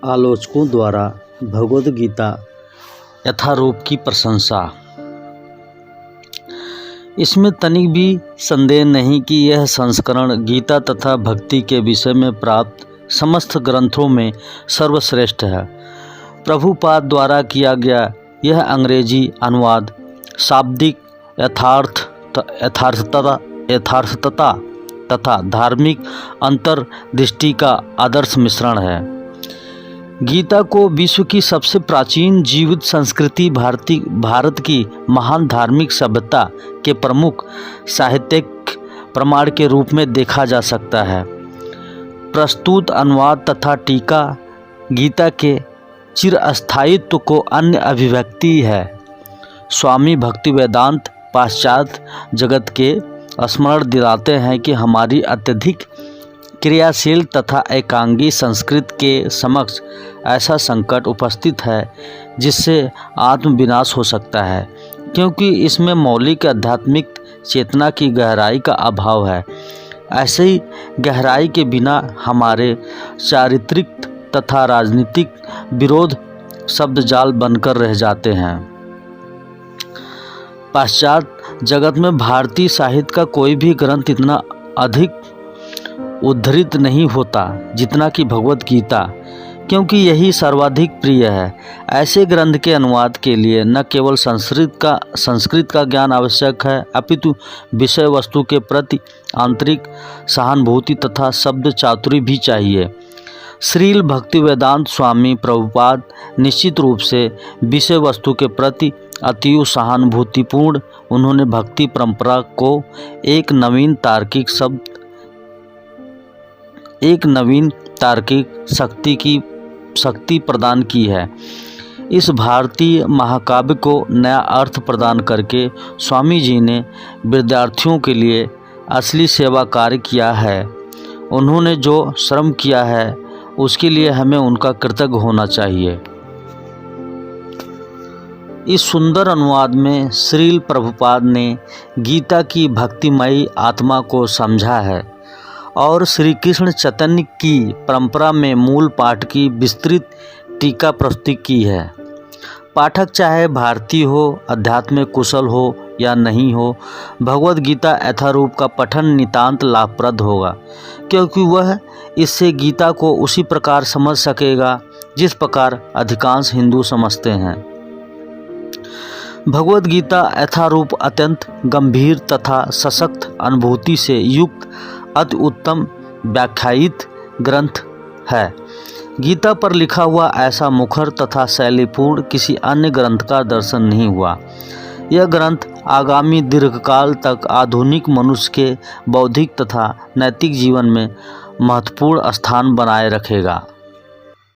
आलोचकों द्वारा भगवद गीता यथारूप की प्रशंसा। इसमें तनिक भी संदेह नहीं कि यह संस्करण गीता तथा भक्ति के विषय में प्राप्त समस्त ग्रंथों में सर्वश्रेष्ठ है। प्रभुपाद द्वारा किया गया यह अंग्रेजी अनुवाद शाब्दिक यथार्थता तथा धार्मिक अंतर्दृष्टि का आदर्श मिश्रण है। गीता को विश्व की सबसे प्राचीन जीवित संस्कृति भारत की महान धार्मिक सभ्यता के प्रमुख साहित्यिक प्रमाण के रूप में देखा जा सकता है। प्रस्तुत अनुवाद तथा टीका गीता के चिरस्थायित्व को अन्य अभिव्यक्ति है। स्वामी भक्तिवेदांत पाश्चात्य जगत के स्मरण दिलाते हैं कि हमारी अत्यधिक क्रियाशील तथा एकांगी संस्कृति के समक्ष ऐसा संकट उपस्थित है जिससे आत्मविनाश हो सकता है, क्योंकि इसमें मौलिक आध्यात्मिक चेतना की गहराई का अभाव है। ऐसे ही गहराई के बिना हमारे चारित्रिक तथा राजनीतिक विरोध शब्दजाल बनकर रह जाते हैं। पाश्चात्य जगत में भारतीय साहित्य का कोई भी ग्रंथ इतना अधिक उद्धृत नहीं होता जितना कि भगवद गीता, क्योंकि यही सर्वाधिक प्रिय है। ऐसे ग्रंथ के अनुवाद के लिए न केवल संस्कृत का ज्ञान आवश्यक है, अपितु विषय वस्तु के प्रति आंतरिक सहानुभूति तथा शब्द चातुर्य भी चाहिए। श्रील भक्तिवेदांत स्वामी प्रभुपाद निश्चित रूप से विषय वस्तु के प्रति अतीव सहानुभूतिपूर्ण। उन्होंने भक्ति परंपरा को एक नवीन तार्किक शक्ति प्रदान की है। इस भारतीय महाकाव्य को नया अर्थ प्रदान करके स्वामी जी ने विद्यार्थियों के लिए असली सेवा कार्य किया है। उन्होंने जो श्रम किया है उसके लिए हमें उनका कृतज्ञ होना चाहिए। इस सुंदर अनुवाद में श्रील प्रभुपाद ने गीता की भक्तिमयी आत्मा को समझा है और श्री कृष्ण चैतन्य की परंपरा में मूल पाठ की विस्तृत टीका प्रस्तुत की है। पाठक चाहे भारतीय हो, अध्यात्म में कुशल हो या नहीं हो, भगवद गीता यथारूप का पठन नितांत लाभप्रद होगा, क्योंकि वह इससे गीता को उसी प्रकार समझ सकेगा जिस प्रकार अधिकांश हिंदू समझते हैं। भगवद गीता यथारूप अत्यंत गंभीर तथा सशक्त अनुभूति से युक्त अति उत्तम व्याख्यायित ग्रंथ है। गीता पर लिखा हुआ ऐसा मुखर तथा शैलीपूर्ण किसी अन्य ग्रंथ का दर्शन नहीं हुआ। यह ग्रंथ आगामी दीर्घकाल तक आधुनिक मनुष्य के बौद्धिक तथा नैतिक जीवन में महत्वपूर्ण स्थान बनाए रखेगा।